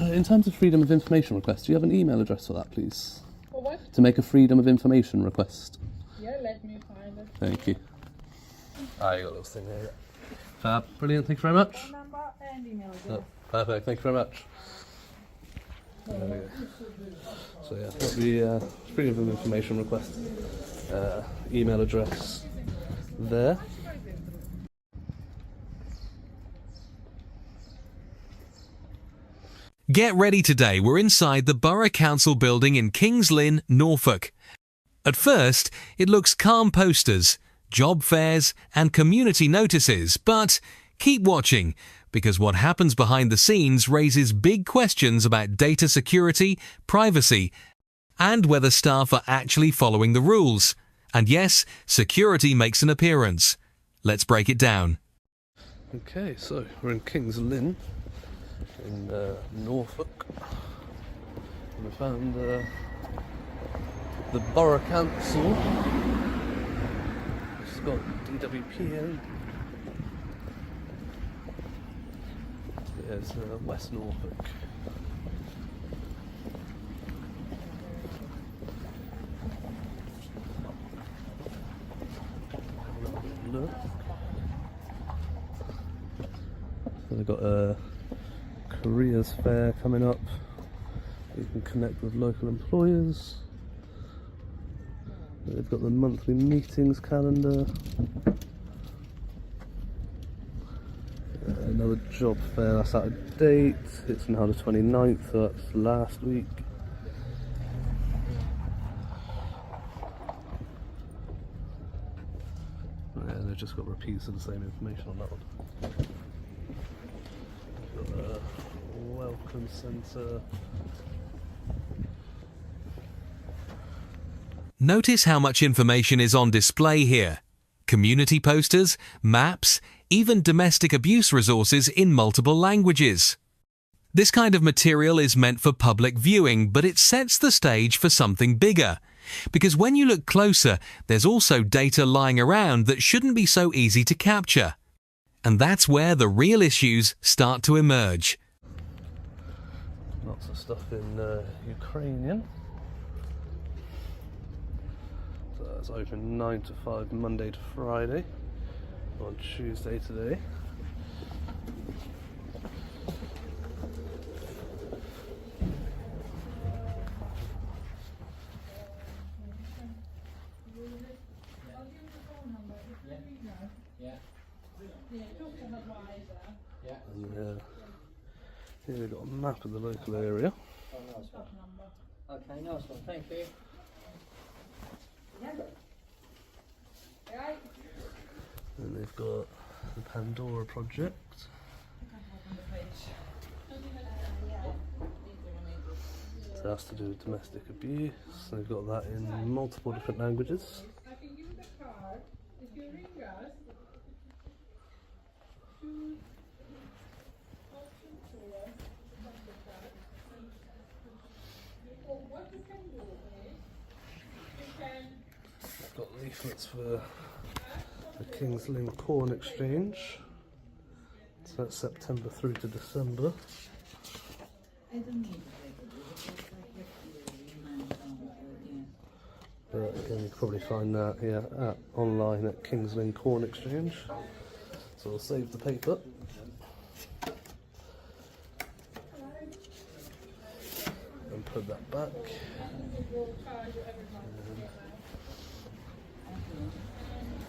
In terms of freedom of information request, do you have an email address for that, please? For what? To make a freedom of information request. Yeah, let me find it. Thank you. Ah, you got a little thing there. Fab. Brilliant. Thank you very much. Phone number and email address. Perfect. Thank you very much. There we go. So yeah, got the freedom of information request email address there. Get ready today, we're inside the Borough Council building in Kings Lynn, Norfolk. At first, it looks calm posters, job fairs and community notices, but keep watching, because what happens behind the scenes raises big questions about data security, privacy, and whether staff are actually following the rules. And yes, security makes an appearance. Let's break it down. Okay, so we're in Kings Lynn in Norfolk, and we found the Borough Council. It's got DWP. There's West Norfolk. Look. So they've got a careers fair coming up. You can connect with local employers. They've got the monthly meetings calendar. Another job fair, that's out of date. It's now the 29th, so that's last week. Yeah, they've just got repeats of the same information on that one. Got a welcome centre. Notice how much information is on display here. Community posters, maps, even domestic abuse resources in multiple languages. This kind of material is meant for public viewing, but it sets the stage for something bigger. Because when you look closer, there's also data lying around that shouldn't be so easy to capture. And that's where the real issues start to emerge. Lots of stuff in Ukrainian. So it's open 9 to 5 Monday to Friday. On Tuesday today. And here we've got a map of the local area. Okay, nice one, thank you. And they've got the Pandora project. So that's to do with domestic abuse. They've got that in multiple different languages. I can give you the card. If you ring us, choose option 4, or what you can do is, you can They've got leaflets for the Kings Lynn Corn Exchange. So that's September through to December. But again, you can probably find that here online at Kings Lynn Corn Exchange. So we'll save the paper. And put that back.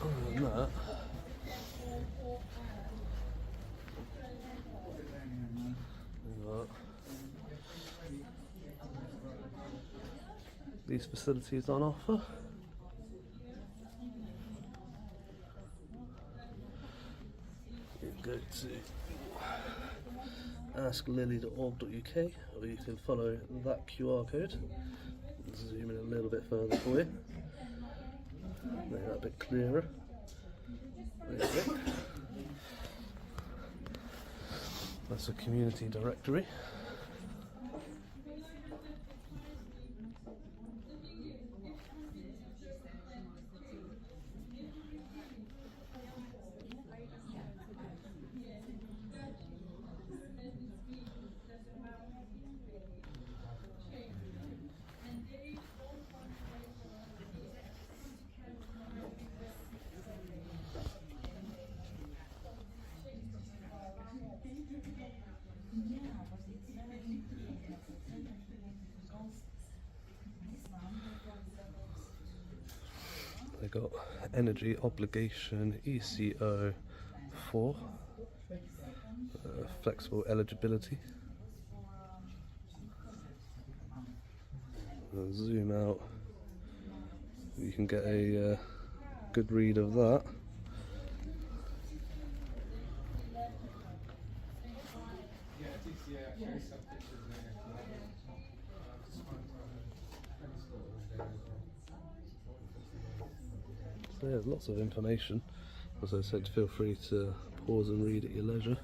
Other than that, we've got these facilities on offer. You can go to asklily.org.uk, or you can follow that QR code. Zoom in a little bit further for you. Make that a bit clearer. There you go. That's a community directory. They got energy obligation ECO 4, flexible eligibility. I'll zoom out, you can get a good read of that. So there's lots of information. As I said, feel free to pause and read at your leisure.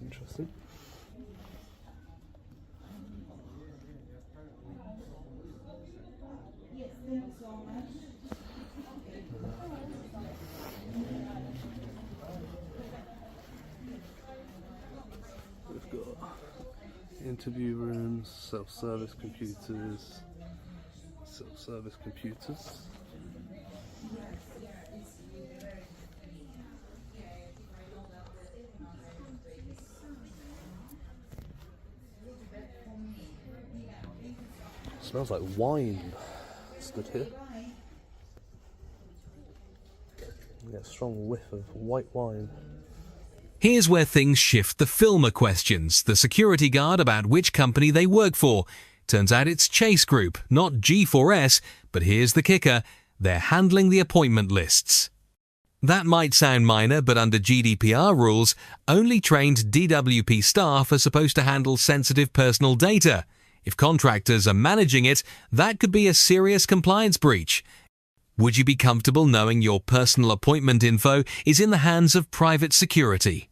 Interesting. Yes, thank you so much. We've got interview rooms, self-service computers, self-service computers. Smells like wine stood here. You get a strong whiff of white wine. Here's where things shift. The filmer questions the security guard about which company they work for. Turns out it's Chase Group, not G4S, but here's the kicker. They're handling the appointment lists. That might sound minor, but under GDPR rules, only trained DWP staff are supposed to handle sensitive personal data. If contractors are managing it, that could be a serious compliance breach. Would you be comfortable knowing your personal appointment info is in the hands of private security?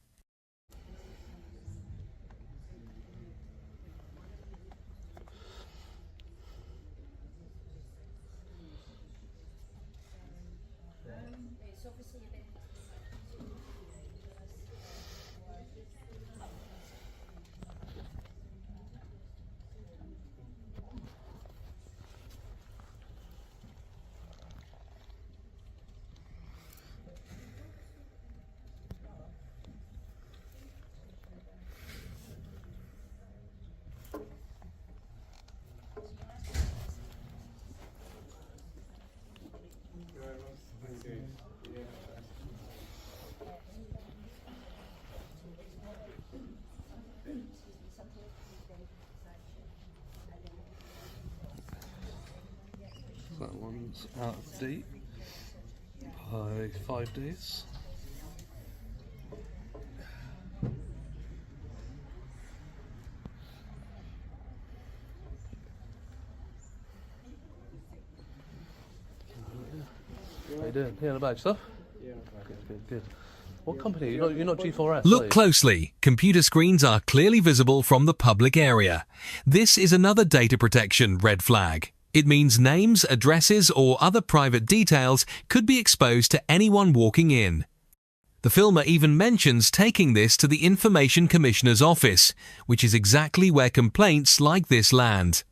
That one's out of date by 5 days. How you doing? Yeah, not bad stuff? Yeah. Good. What company? You're not G4S, are Look you? closely. Computer screens are clearly visible from the public area. This is another data protection red flag. It means names, addresses, or other private details could be exposed to anyone walking in. The filmer even mentions taking this to the Information Commissioner's office, which is exactly where complaints like this land.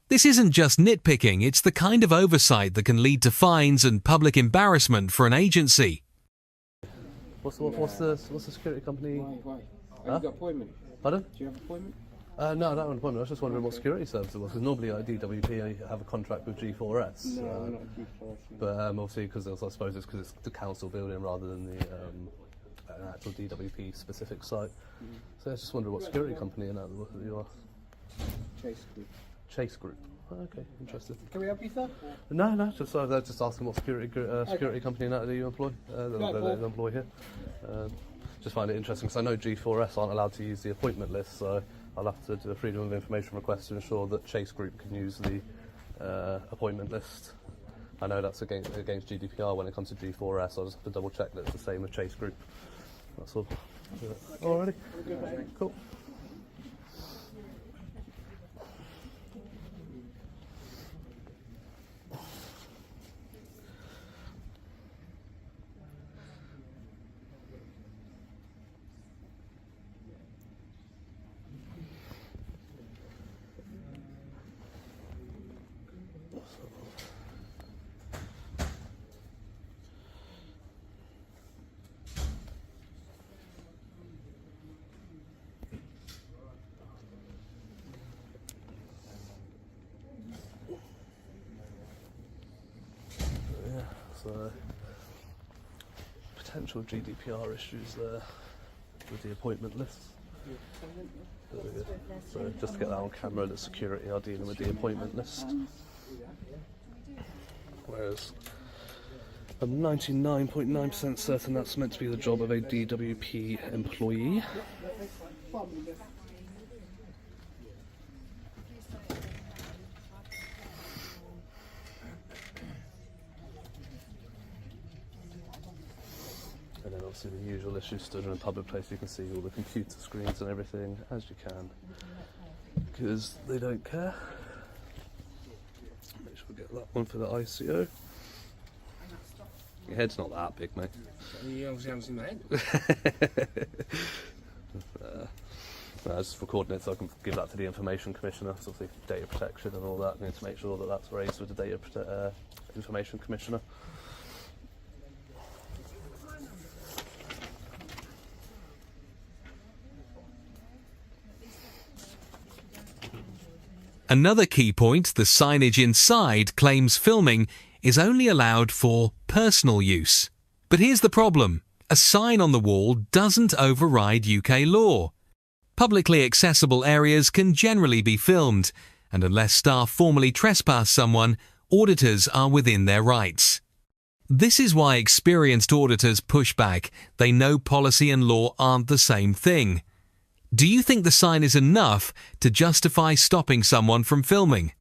This isn't just nitpicking, it's the kind of oversight that can lead to fines and public embarrassment for an agency. What's the security company? Why? Huh? Have you got appointment? Pardon? Do you have appointment? No, I don't have an appointment. I was just wondering what security service it was, because normally at DWP I have a contract with G4S. No, we're not G4S. But obviously, because I suppose it's because it's the council building rather than the an actual DWP specific site. So I just wonder what security company and that you are. Chase Group. Chase Group. Oh, okay, interesting. Can we help you, sir? No, just asking what security company and that do you employ? They employ here. Just find it interesting because I know G4S aren't allowed to use the appointment list, so I'll have to do a freedom of information request to ensure that Chase Group can use the appointment list. I know that's against GDPR when it comes to G4S, so I'll just have to double check that it's the same with Chase Group. That's all. Alrighty. Cool. So potential GDPR issues there with the appointment list. There we go. So just to get that on camera, the security are dealing with the appointment list. Whereas I'm 99.9% certain that's meant to be the job of a DWP employee. And then obviously the usual issues, stood in a public place, you can see all the computer screens and everything as you can, because they don't care. Make sure we get that one for the ICO. Your head's not that big, mate. You obviously haven't seen my head. I was just recording it so I can give that to the Information Commissioner, so obviously data protection and all that. I need to make sure that that's raised with the Information Commissioner. Another key point, the signage inside claims filming is only allowed for personal use. But here's the problem. A sign on the wall doesn't override UK law. Publicly accessible areas can generally be filmed, and unless staff formally trespass someone, auditors are within their rights. This is why experienced auditors push back. They know policy and law aren't the same thing. Do you think the sign is enough to justify stopping someone from filming?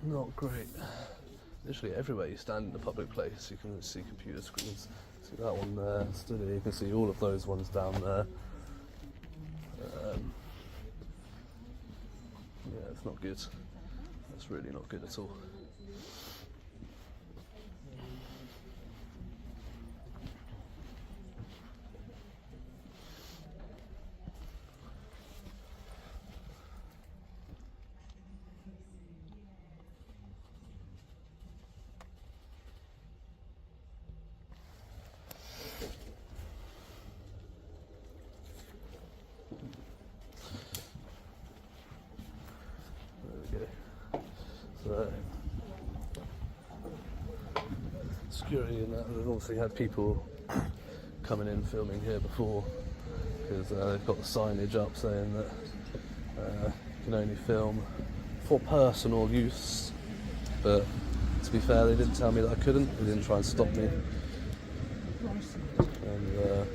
Not great. Literally everywhere you stand in a public place you can see computer screens. See that one there, stood here, you can see all of those ones down there. Yeah, it's not good. That's really not good at all. So, security and that, they've obviously had people coming in filming here before, because they've got the signage up saying that you can only film for personal use, but to be fair they didn't tell me that I couldn't, they didn't try and stop me, and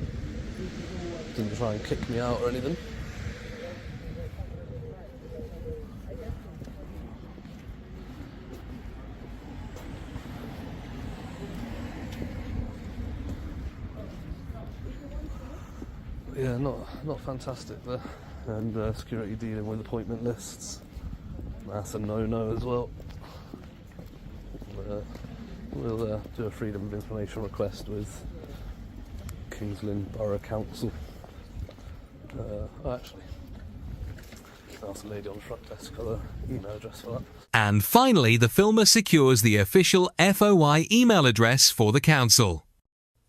didn't try and kick me out or anything. Yeah, not fantastic there. And security dealing with appointment lists. That's a no-no as well. We'll do a freedom of information request with Kings Lynn Borough Council. Actually, ask the lady on the front desk for the email address for that. And finally, the filmer secures the official FOI email address for the council.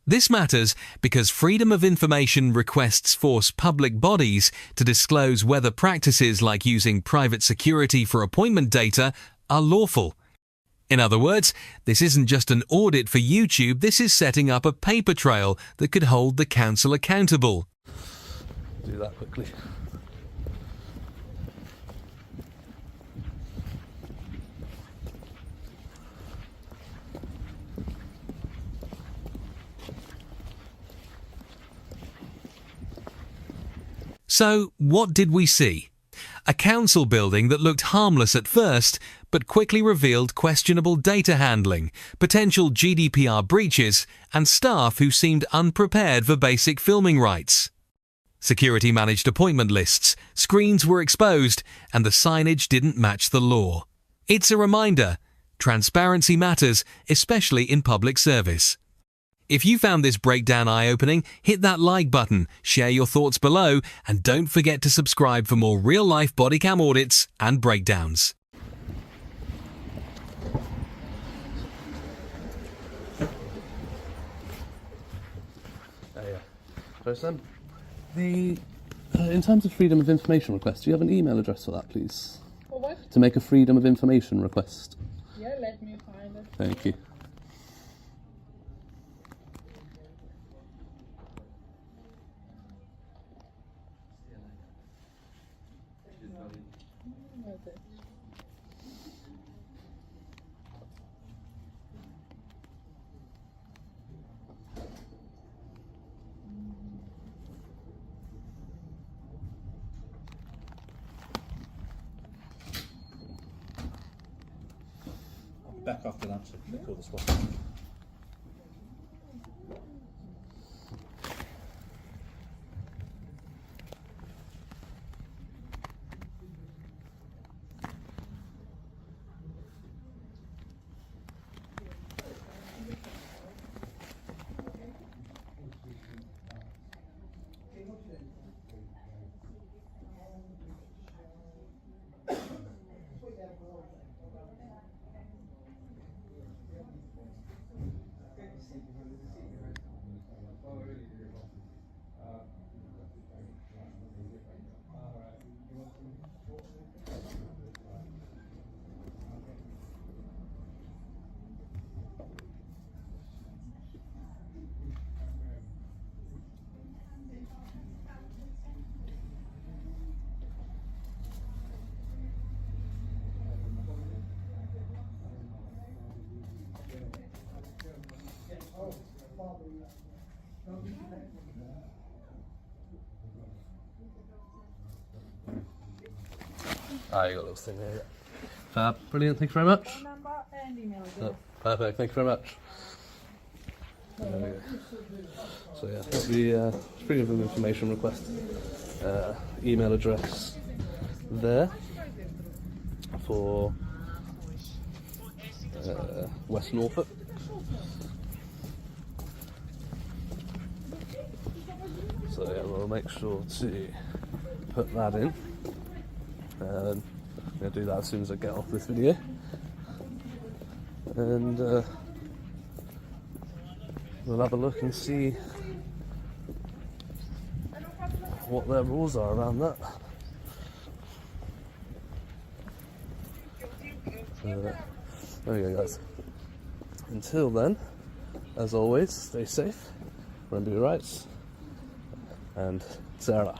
This matters because Freedom of Information requests force public bodies to disclose whether practices like using private security for appointment data are lawful. In other words, this isn't just an audit for YouTube, this is setting up a paper trail that could hold the council accountable. Do that quickly. So, what did we see? A council building that looked harmless at first, but quickly revealed questionable data handling, potential GDPR breaches, and staff who seemed unprepared for basic filming rights. Security managed appointment lists, screens were exposed, and the signage didn't match the law. It's a reminder, transparency matters, especially in public service. If you found this breakdown eye-opening, hit that like button, share your thoughts below, and don't forget to subscribe for more real-life body cam audits and breakdowns. So Sam, in terms of freedom of information request, do you have an email address for that, please? For what? To make a freedom of information request. Yeah, let me find it. Thank you. Okay. Back after lunch, they call the spot. Ah, you got a little thing there. Fab, brilliant, thank you very much. Phone number and email address. Perfect, thank you very much. There we go. So yeah, that'll be freedom of information request. Email address there for West Norfolk. So yeah, we'll make sure to put that in. I'm going to do that as soon as I get off this video. And we'll have a look and see what their rules are around that. There we go, guys. Until then, as always, stay safe, remember your rights, and Sarah.